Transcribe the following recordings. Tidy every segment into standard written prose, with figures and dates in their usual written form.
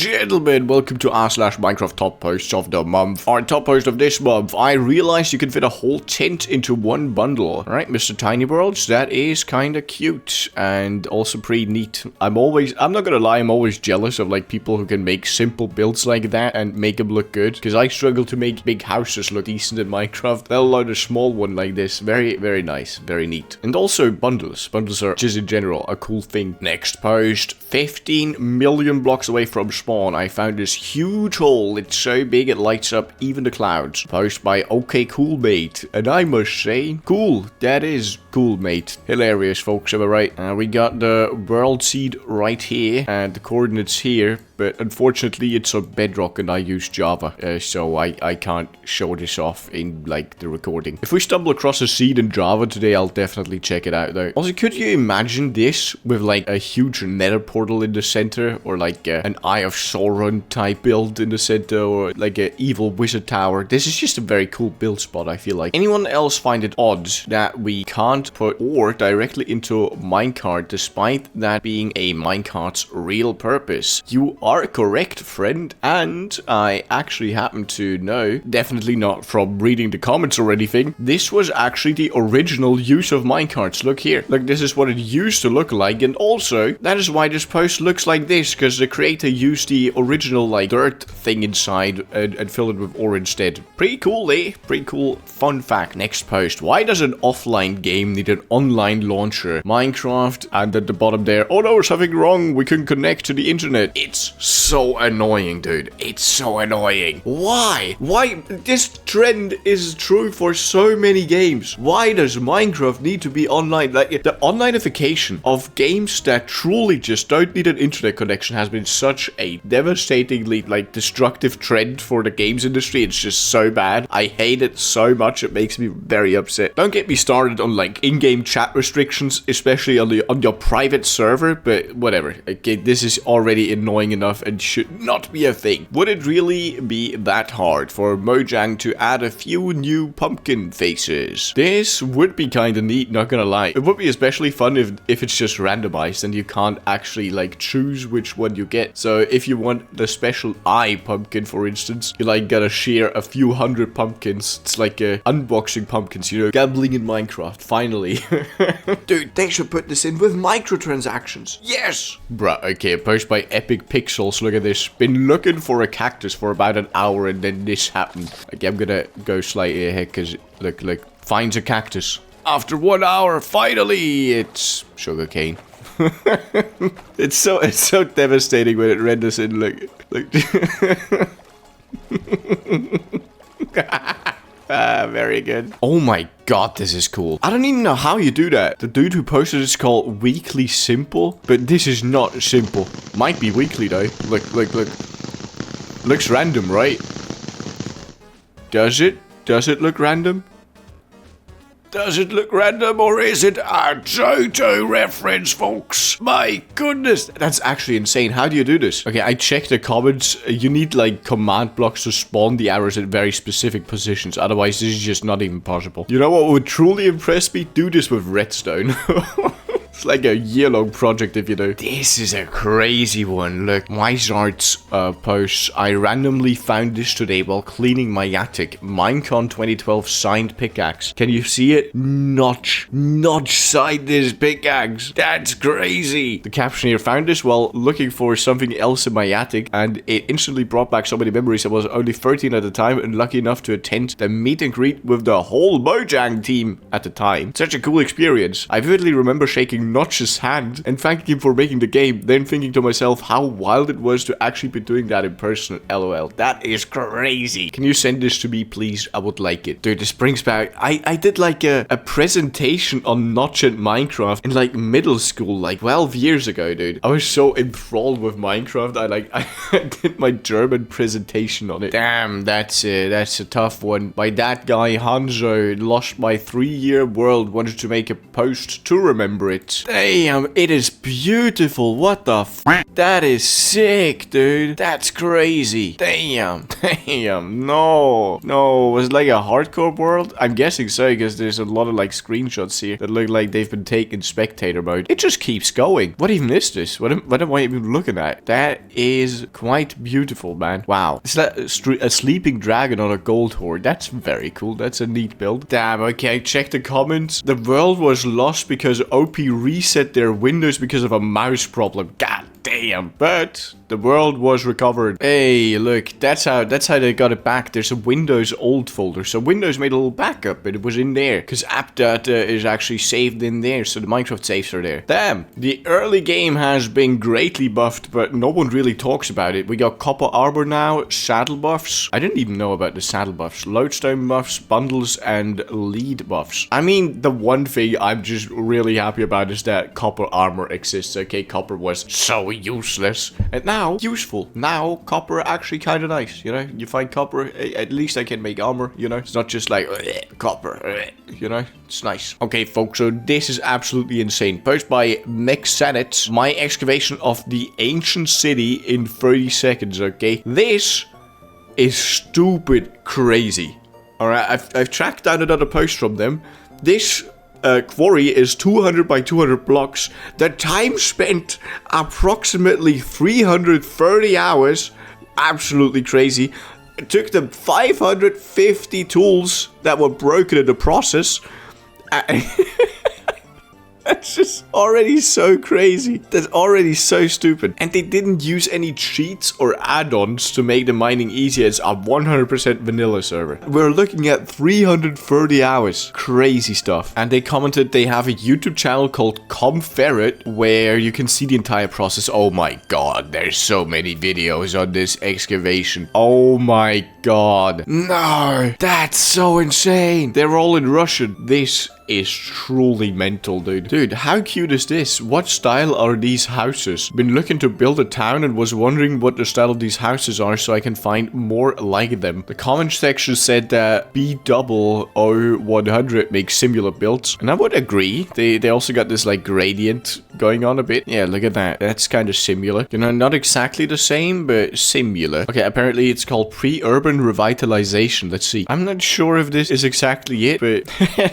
gentlemen, welcome to r/Minecraft top posts of the month. Our top post of this month, I realized you can fit a whole tent into one bundle. Alright, Mr. Tiny Worlds, that is kinda cute and also pretty neat. I'm not gonna lie, I'm always jealous of like people who can make simple builds like that and make them look good. Because I struggle to make big houses look decent in Minecraft, let alone a small one like this. Very, very nice, very neat. And also bundles. Bundles are just in general a cool thing. Next post, 15 million blocks away from spawn, I found this huge hole. It's so big it lights up even the clouds. Post by OK Cool Mate. And I must say, cool. That is cool, mate. Hilarious, folks, am I right? We got the world seed right here and the coordinates here. But unfortunately, it's on Bedrock and I use Java, so I can't show this off in, like, the recording. If we stumble across a seed in Java today, I'll definitely check it out, though. Also, could you imagine this with, like, a huge Nether portal in the center? Or, like, an Eye of Sauron type build in the center? Or, like, an evil wizard tower? This is just a very cool build spot, I feel like. Anyone else find it odd that we can't put ore directly into Minecart, despite that being a Minecart's real purpose? You are correct, friend, and I actually happen to know, definitely not from reading the comments or anything, this was actually the original use of minecarts. Look here. Look, this is what it used to look like, and also, that is why this post looks like this, because the creator used the original, like, dirt thing inside and filled it with ore instead. Pretty cool, eh? Pretty cool. Fun fact. Next post. Why does an offline game need an online launcher? Minecraft, and at the bottom there, oh no, something wrong, we couldn't connect to the internet. It's so annoying, dude. It's so annoying. Why? Why? This trend is true for so many games. Why does Minecraft need to be online? Like, the onlineification of games that truly just don't need an internet connection has been such a devastatingly, like, destructive trend for the games industry. It's just so bad. I hate it so much. It makes me very upset. Don't get me started on, like, in-game chat restrictions, especially on your private server, but whatever. Okay, this is already annoying enough and should not be a thing. Would it really be that hard for Mojang to add a few new pumpkin faces? This would be kind of neat, not gonna lie. It would be especially fun if it's just randomized and you can't actually, like, choose which one you get. So if you want the special eye pumpkin, for instance, you, like, gotta share a few hundred pumpkins. It's like unboxing pumpkins, you know, gambling in Minecraft, finally. Dude, they should put this in with microtransactions. Yes! Bruh, okay, a post by Epic Pixels. Look at this. Been looking for a cactus for about an hour and then this happened. Okay, I'm gonna go slightly ahead because look, finds a cactus. After 1 hour, finally, it's sugarcane. It's so devastating when it renders in. Look. Very good. Oh my god, this is cool. I don't even know how you do that. The dude who posted it's called Weekly Simple, but this is not simple. Might be weekly though. Look. Looks random, right? Does it? Does it look random? Does it look random, or is it a Toto reference, folks? My goodness. That's actually insane. How do you do this? Okay, I checked the comments. You need, like, command blocks to spawn the arrows at very specific positions. Otherwise, this is just not even possible. You know what would truly impress me? Do this with redstone. It's like a year-long project, if you know. This is a crazy one. Look, Wizard's posts. I randomly found this today while cleaning my attic. Minecon 2012 signed pickaxe. Can you see it? Notch signed this pickaxe. That's crazy. The caption here: found this while looking for something else in my attic, and it instantly brought back so many memories. I was only 13 at the time and lucky enough to attend the meet and greet with the whole Mojang team at the time. Such a cool experience. I vividly remember shaking Notch's hand and thanking him for making the game, then thinking to myself how wild it was to actually be doing that in person. LOL. That is crazy. Can you send this to me, please? I would like it. Dude, this brings back... I did like a presentation on Notch and Minecraft in like middle school, like 12 years ago, dude. I was so enthralled with Minecraft. I did my German presentation on it. Damn, that's a tough one. By that guy, Hanzo, lost my 3-year world, wanted to make a post to remember it. it. Damn, it is beautiful. What the f? That is sick, dude. That's crazy. Damn. Damn. No. No. Was it like a hardcore world? I'm guessing so, because there's a lot of like screenshots here that look like they've been taken spectator mode. It just keeps going. What even is this? What am I even looking at? That is quite beautiful, man. Wow. It's like a sleeping dragon on a gold hoard. That's very cool. That's a neat build. Damn, okay, check the comments. The world was lost because OP reset their Windows because of a mouse problem. God damn. But the world was recovered. Hey, look, that's how they got it back. There's a Windows old folder. So Windows made a little backup, and it was in there. Because app data is actually saved in there. So the Minecraft saves are there. Damn. The early game has been greatly buffed, but no one really talks about it. We got copper armor now, saddle buffs. I didn't even know about the saddle buffs. Lodestone buffs, bundles, and lead buffs. I mean, the one thing I'm just really happy about is that copper armor exists. Okay, copper was so useless. And now, useful. Now, copper actually kind of nice, you know? You find copper, at least I can make armor, you know? It's not just like, copper, you know? It's nice. Okay, folks, so this is absolutely insane. Post by Mexanet, my excavation of the ancient city in 30 seconds, okay? This is stupid crazy. Alright, I've tracked down another post from them. This quarry is 200 by 200 blocks. The time spent approximately 330 hours. Absolutely crazy. It took them 550 tools that were broken in the process. That's just already so crazy. That's already so stupid. And they didn't use any cheats or add-ons to make the mining easier. It's a 100% vanilla server. We're looking at 330 hours. Crazy stuff. And they commented they have a YouTube channel called Comferret where you can see the entire process. Oh my god, there's so many videos on this excavation. Oh my god. No, that's so insane. They're all in Russian. This is truly mental, dude. Dude, how cute is this? What style are these houses? Been looking to build a town and was wondering what the style of these houses are so I can find more like them. The comment section said that B000100 makes similar builds, and I would agree. They also got this like gradient going on a bit. Yeah, look at that. That's kind of similar. You know, not exactly the same, but similar. Okay, apparently it's called pre-urban revitalization. Let's see. I'm not sure if this is exactly it, but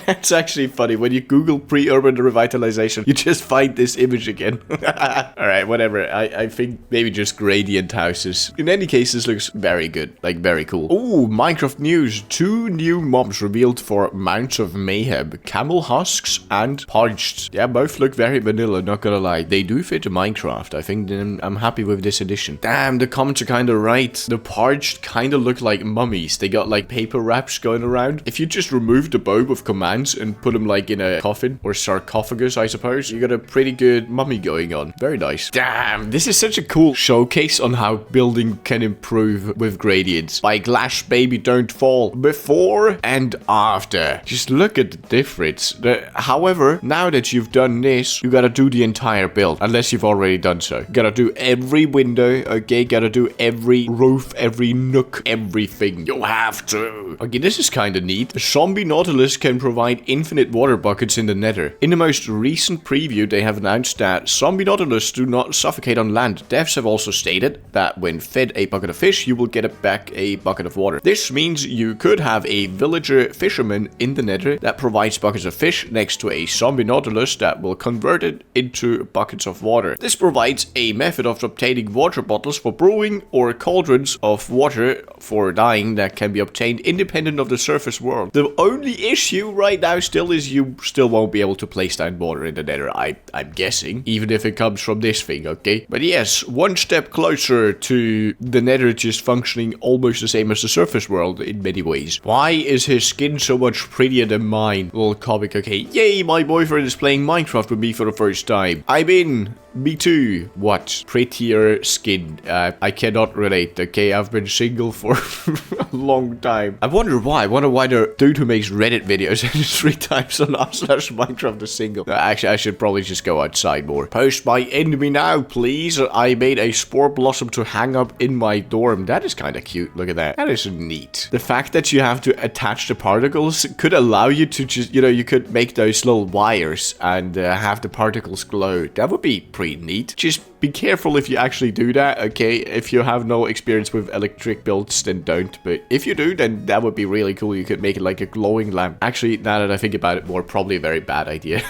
that's actually funny. When you Google pre-urban revitalization, you just find this image again. Alright, whatever. I think maybe just gradient houses. In any case, this looks very good. Like, very cool. Oh, Minecraft news. 2 new mobs revealed for Mounts of Mayhem. Camel husks and parched. Yeah, both look very vanilla, not gonna lie. They do fit Minecraft. I think I'm happy with this edition. Damn, the comments are kind of right. The parched kind of look like mummies. They got like paper wraps going around. If you just remove the bow of commands and put them like in a coffin or sarcophagus, I suppose, you got a pretty good mummy going on. Very nice. Damn, this is such a cool showcase on how building can improve with gradients. Like Lash Baby Don't Fall, before and after. Just look at the difference. However, now that you've done this, you gotta do the entire build, unless you've already done so. You gotta do every window, okay? Gotta do every roof, every nook, everything. You have to. Okay, this is kind of neat. A zombie Nautilus can provide infinite water buckets in the Nether. In the most recent preview, they have announced that zombie Nautilus do not suffocate on land. Devs have also stated that when fed a bucket of fish, you will get back a bucket of water. This means you could have a villager fisherman in the Nether that provides buckets of fish next to a zombie Nautilus that will convert it into buckets of water. This provides a method of obtaining water bottles for brewing or cauldrons of water for dyeing that can be obtained independent of the surface world. The only issue right now still is you still won't be able to place down water in the Nether, I'm guessing, even if it comes from this thing, okay? But yes, one step closer to the Nether just functioning almost the same as the surface world in many ways. Why is his skin so much prettier than mine? Little comic, okay. Yay, my boyfriend is playing Minecraft with me for the first time. I'm in. Me too. What? Prettier skin. I cannot relate, okay? I've been single for a long time. I wonder why. I wonder why the dude who makes Reddit videos in his free time times on r/Minecraft a single. Actually, I should probably just go outside more. Post by end me now, please. I made a spore blossom to hang up in my dorm. That is kind of cute. Look at that. That is neat. The fact that you have to attach the particles could allow you to just, you know, you could make those little wires and have the particles glow. That would be pretty neat. Just be careful if you actually do that, okay? If you have no experience with electric builds, then don't. But if you do, then that would be really cool. You could make it like a glowing lamp. Actually, now that I think about it more, probably a very bad idea.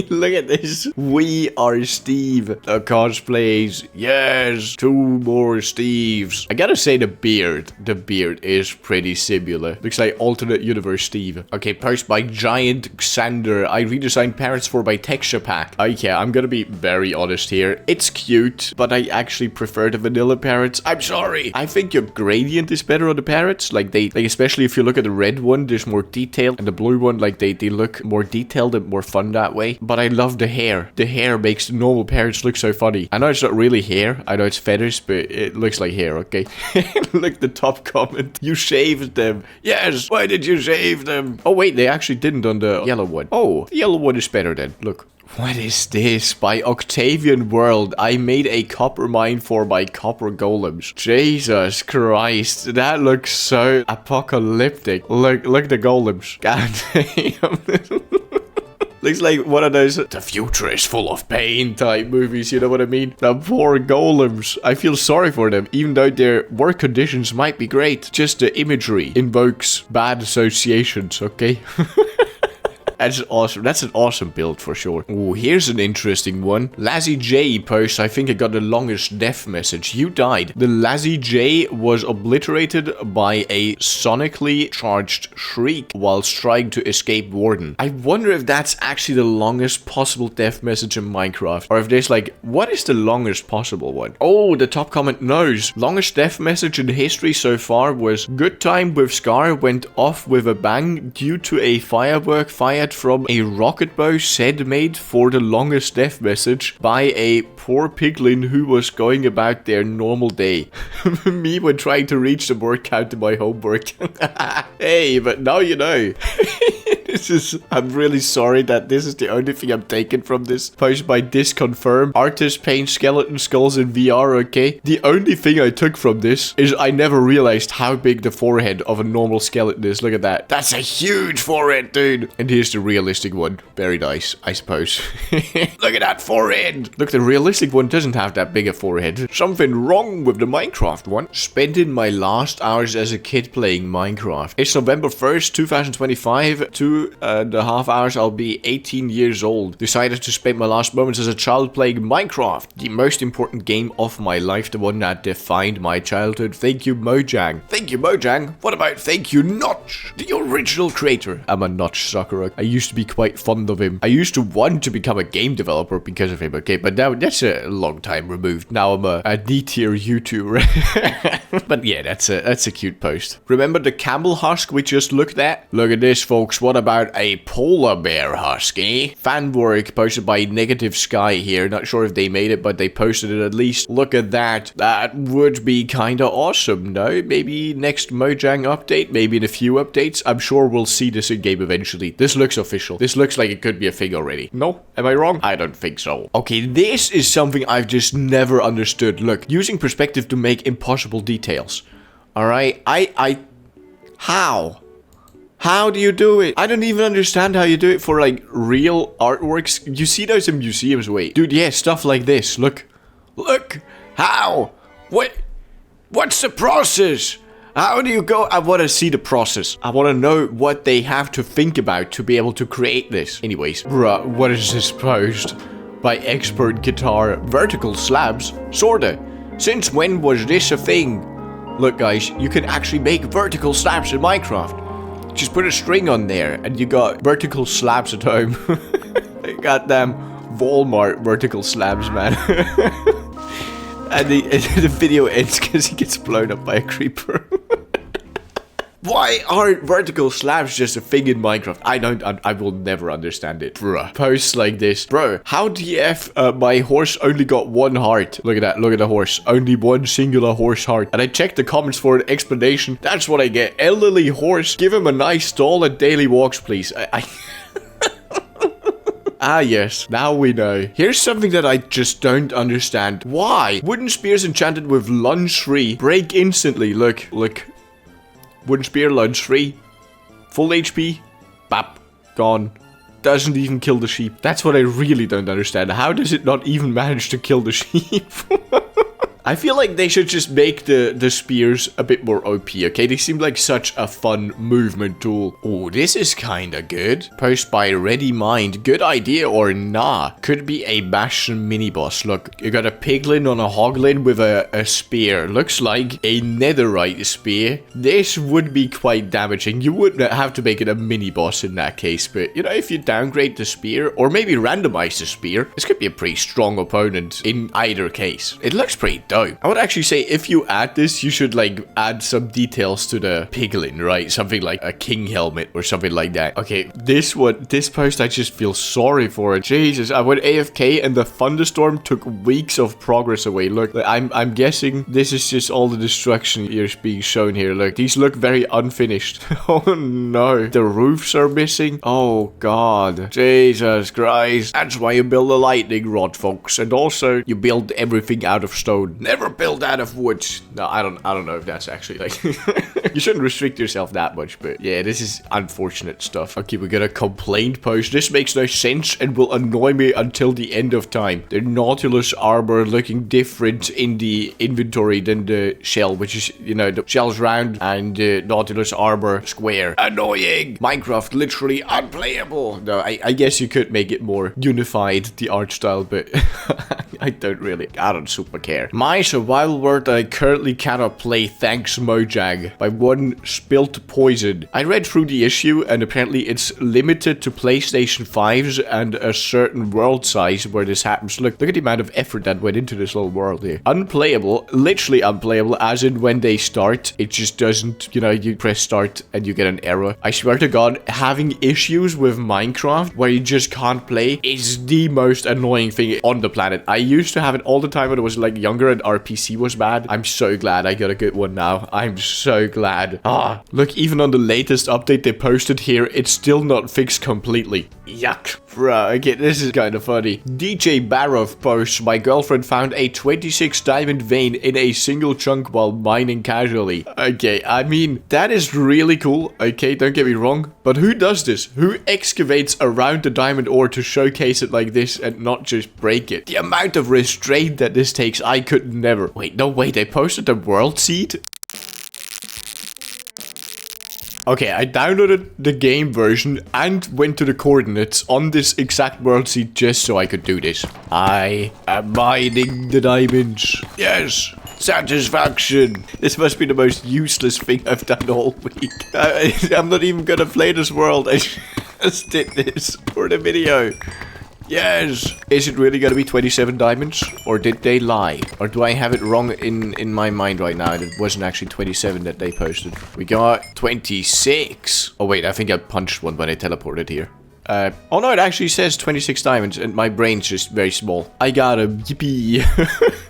Look at this. We are Steve. The cosplays. Yes, 2 more Steves. I gotta say the beard. The beard is pretty similar. Looks like alternate universe Steve. Okay, post by Giant Xander. I redesigned parrots for my texture pack. Okay, I'm gonna be very honest here. It's cute, but I actually prefer the vanilla parrots. I'm sorry. I think your gradient is better on the parrots. Like especially if you look at the red one, there's more detail. And the blue one, like they look more detailed and more fun that way. But I love the hair. The hair makes the normal parrots look so funny. I know it's not really hair. I know it's feathers, but it looks like hair, okay? Look, the top comment. You shaved them. Yes, why did you shave them? Oh, wait, they actually didn't on the yellow one. Oh, the yellow one is better then. Look. What is this? By Octavian World, I made a copper mine for my copper golems. Jesus Christ, that looks so apocalyptic. Look the golems. God damn. Looks like one of those "the future is full of pain" type movies, you know what I mean? The poor golems. I feel sorry for them, even though their work conditions might be great. Just the imagery invokes bad associations, okay? That's awesome. That's an awesome build for sure. Oh, here's an interesting one. Lazzy J posts, I think I got the longest death message. You died. The Lazzy J was obliterated by a sonically charged shriek whilst trying to escape Warden. I wonder if that's actually the longest possible death message in Minecraft. Or if there's like, what is the longest possible one? Oh, the top comment knows. Longest death message in history so far was "Good time with Scar went off with a bang due to a firework fired from a rocket bow said made for the longest death message by a poor piglin who was going about their normal day." Me when trying to reach the word count in my homework. Hey, but now you know. I'm really sorry that this is the only thing I'm taking from this post by Disconfirm. Artist paint skeleton skulls in VR, okay? The only thing I took from this is I never realized how big the forehead of a normal skeleton is. Look at that. That's a huge forehead, dude. And here's the realistic one. Very nice, I suppose. Look at that forehead. Look, the realistic one doesn't have that big a forehead. Something wrong with the Minecraft one. Spending my last hours as a kid playing Minecraft. It's November 1st, 2025. 2.5 hours, I'll be 18 years old. Decided to spend my last moments as a child playing Minecraft. The most important game of my life, the one that defined my childhood. Thank you, Mojang. Thank you, Mojang. What about thank you, Notch, the original creator? I'm a Notch sucker. I used to be quite fond of him. I used to want to become a game developer because of him, okay? But now that's a long time removed. Now I'm a D-tier YouTuber. But yeah, that's a cute post. Remember the camel husk we just looked at? Look at this, folks. What about a polar bear husk, eh? Fan work posted by Negative Sky here. Not sure if they made it, but they posted it at least. Look at that. That would be kinda awesome, no? Maybe next Mojang update? Maybe in a few updates? I'm sure we'll see this in game eventually. This looks official. This looks like it could be a thing already. No? Am I wrong? I don't think so. Okay, this is something I've just never understood. Look, using perspective to make impossible details. Alright? How? How do you do it? I don't even understand how you do it for, like, real artworks. You see those in museums, wait. Dude, yeah, stuff like this. Look. Look! How? What's the process? How do you go? I want to see the process. I want to know what they have to think about to be able to create this. Anyways, bruh, what is this post? By Expert Guitar. Vertical slabs? Sorta. Since when was this a thing? Look, guys, you can actually make vertical slabs in Minecraft. Just put a string on there and you got vertical slabs at home. Goddamn Walmart vertical slabs, man. And the video ends because he gets blown up by a creeper. Why are vertical slabs just a thing in Minecraft? I will never understand it. Bruh. Posts like this. Bro, how DF my horse only got 1 heart? Look at that. Look at the horse. Only 1 singular horse heart. And I checked the comments for an explanation. That's what I get. Elderly horse. Give him a nice stall and daily walks, please. Ah, yes. Now we know. Here's something that I just don't understand. Why? Wooden spears enchanted with lunge 3 break instantly. Look. Look. Wooden spear, lunge 3. Full HP. Bap. Gone. Doesn't even kill the sheep. That's what I really don't understand. How does it not even manage to kill the sheep? I feel like they should just make the spears a bit more OP, okay? They seem like such a fun movement tool. Oh, this is kinda good. Post by Ready Mind. Good idea or nah? Could be a bash mini boss. Look, you got a piglin on a hoglin with a spear. Looks like a netherite spear. This would be quite damaging. You wouldn't have to make it a mini boss in that case, but you know, if you downgrade the spear or maybe randomize the spear, this could be a pretty strong opponent in either case. It looks pretty dope. I would actually say if you add this, you should like add some details to the piglin, right? Something like a king helmet or something like that. Okay, this post, I just feel sorry for it. Jesus, I went AFK and the thunderstorm took weeks of progress away. Look, I'm guessing this is just all the destruction you're being shown here. Look, these look very unfinished. Oh no, the roofs are missing. Oh god, Jesus Christ. That's why you build a lightning rod, folks. And also, you build everything out of stone. Never build out of wood. No, I don't know if that's actually like you shouldn't restrict yourself that much, but yeah, this is unfortunate stuff. Okay, we got a complaint post. This makes no sense and will annoy me until the end of time. The Nautilus armor looking different in the inventory than the shell, which is, you know, the shell's round and the Nautilus armor square. Annoying. Minecraft literally unplayable. No, I guess you could make it more unified, the art style, but I don't super care. My survival world I currently cannot play, thanks Mojang, by 1 spilt poison. I read through the issue and apparently it's limited to PlayStation 5s and a certain world size where this happens. Look at the amount of effort that went into this little world here. Unplayable, literally unplayable, as in when they start, it just doesn't, you know, you press start and you get an error. I swear to God, having issues with Minecraft where you just can't play is the most annoying thing on the planet. I used to have it all the time when I was like younger and our PC was bad. I'm so glad I got a good one now. I'm so glad. Ah, look, even on the latest update they posted here, it's still not fixed completely. Yuck. Bruh, okay, this is kind of funny. DJ Barov posts, my girlfriend found a 26 diamond vein in a single chunk while mining casually. Okay, I mean, that is really cool. Okay, don't get me wrong. But who does this? Who excavates around the diamond ore to showcase it like this and not just break it? The amount of restraint that this takes, I could never. Wait, no way, they posted the world seed? Okay, I downloaded the game version and went to the coordinates on this exact world seed just so I could do this. I am mining the diamonds. Yes, satisfaction. This must be the most useless thing I've done all week. I'm not even gonna play this world. I just did this for the video. Yes! Is it really gonna be 27 diamonds? Or did they lie? Or do I have it wrong in my mind right now? It wasn't actually 27 that they posted. We got 26. Oh wait, I think I punched one when I teleported here. Oh no, it actually says 26 diamonds and my brain's just very small. I got him. Yippee.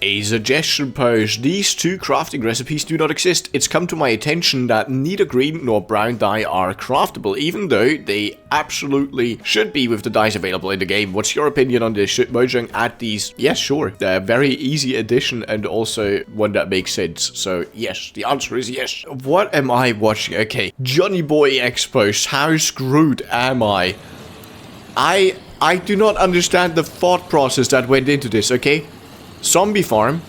A suggestion post. These 2 crafting recipes do not exist. It's come to my attention that neither green nor brown dye are craftable, even though they absolutely should be with the dyes available in the game. What's your opinion on this? Should Mojang add these? Yes, sure. They're a very easy addition and also one that makes sense. So yes, the answer is yes. What am I watching? Okay, Johnny Boy X post. How screwed am I? I do not understand the thought process that went into this, okay? Zombie farm.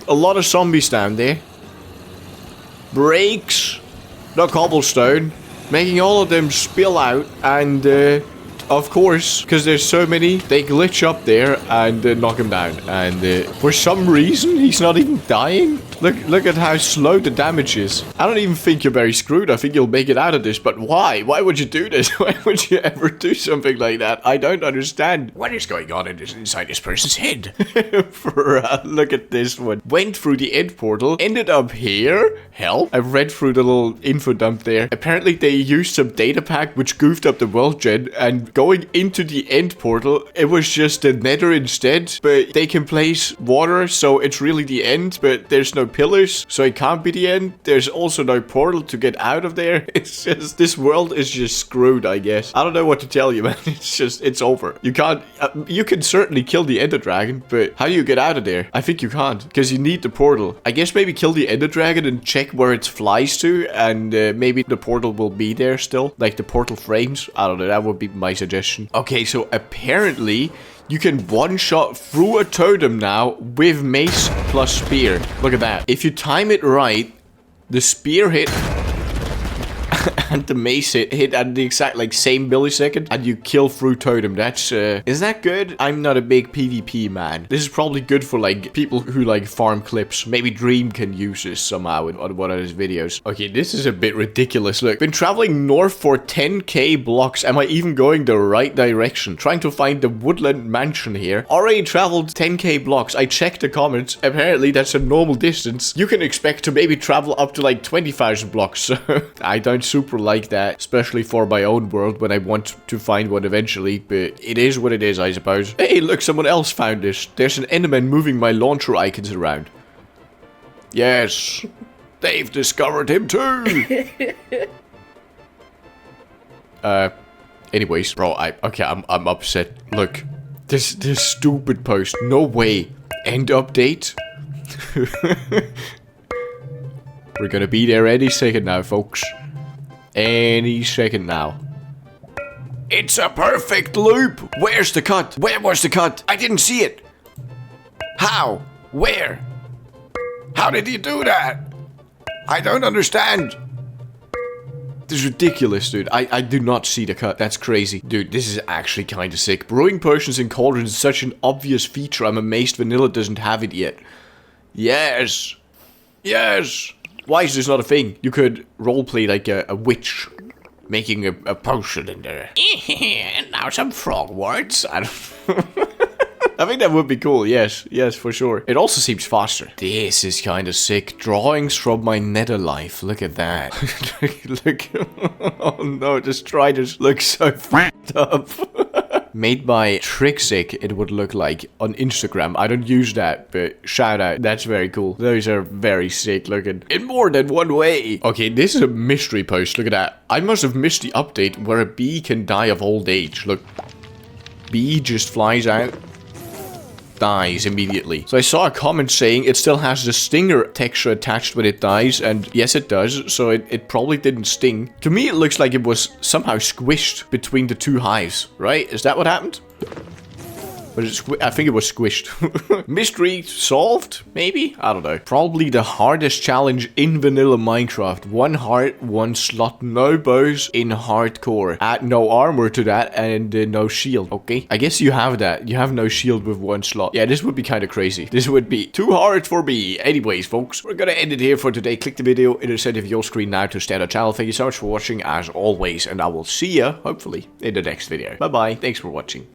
A lot of zombies down there. Breaks the cobblestone, making all of them spill out, and of course, because there's so many, they glitch up there and knock him down. And for some reason, he's not even dying. Look at how slow the damage is. I don't even think you're very screwed. I think you'll make it out of this, but why? Why would you do this? Why would you ever do something like that? I don't understand. What is going on inside this person's head? Look at this one. Went through the end portal, ended up here. Hell, I read through the little info dump there. Apparently they used some data pack which goofed up the world gen, and going into the end portal, it was just the Nether instead, but they can place water, so it's really the end, but there's no pillars, so it can't be the end. There's also no portal to get out of there. It's just, this world is just screwed, I guess. I don't know what to tell you, man. It's just, it's over. You can't, you can certainly kill the Ender Dragon, but how do you get out of there? I think you can't, because you need the portal. I guess maybe kill the Ender Dragon and check where it flies to, and maybe the portal will be there still, like the portal frames. I don't know, that would be my suggestion. Okay, so apparently you can one-shot through a totem now with mace plus spear. Look at that. If you time it right, the spear hit and the mace hit at the exact like same millisecond, and you kill through totem. That's is that good? I'm not a big PvP man. This is probably good for like people who like farm clips. Maybe Dream can use this somehow on one of his videos. Okay, this is a bit ridiculous. Look, been traveling north for 10k blocks. Am I even going the right direction? Trying to find the woodland mansion here. Already traveled 10k blocks. I checked the comments. Apparently that's a normal distance. You can expect to maybe travel up to like 20,000 blocks. So I don't super like that, especially for my own world when I want to find one eventually, but it is what it is, I suppose. Hey, look, someone else found this. There's an Enderman moving my launcher icons around. Yes, they've discovered him too. Anyways, bro, I'm upset. Look, this stupid post. No way. End update. We're gonna be there any second now, folks. Any second now. It's a perfect loop. Where's the cut? Where was the cut? I didn't see it. How? Where? How did he do that? I don't understand. This is ridiculous, dude. I do not see the cut. That's crazy. Dude, this is actually kind of sick. Brewing potions in cauldrons is such an obvious feature. I'm amazed vanilla doesn't have it yet. Yes. Yes. Why is this not a thing? You could roleplay like a witch making a potion in there. And now some frog words. I think that would be cool. Yes, for sure. It also seems faster. This is kind of sick. Drawings from my nether life. Look at that. Look. Oh no, this Striders looks so f***ed up. Made by Trixic, it would look like on Instagram. I don't use that, but shout out. That's very cool. Those are very sick looking. In more than one way. Okay, this is a mystery post. Look at that. I must have missed the update where a bee can die of old age. Look. Bee just flies out. Dies immediately. So I saw a comment saying it still has the stinger texture attached when it dies, and yes it does, so it probably didn't sting. To me it looks like it was somehow squished between the two hives, right? Is that what happened? I think it was squished. Mystery solved? Maybe? I don't know. Probably the hardest challenge in vanilla Minecraft. 1 heart, 1 slot, no bows in hardcore. Add no armor to that and no shield. Okay. I guess you have that. You have no shield with 1 slot. Yeah, this would be kind of crazy. This would be too hard for me. Anyways, folks, we're gonna end it here for today. Click the video in the center of your screen now to start our channel. Thank you so much for watching as always, and I will see you, hopefully, in the next video. Bye-bye. Thanks for watching.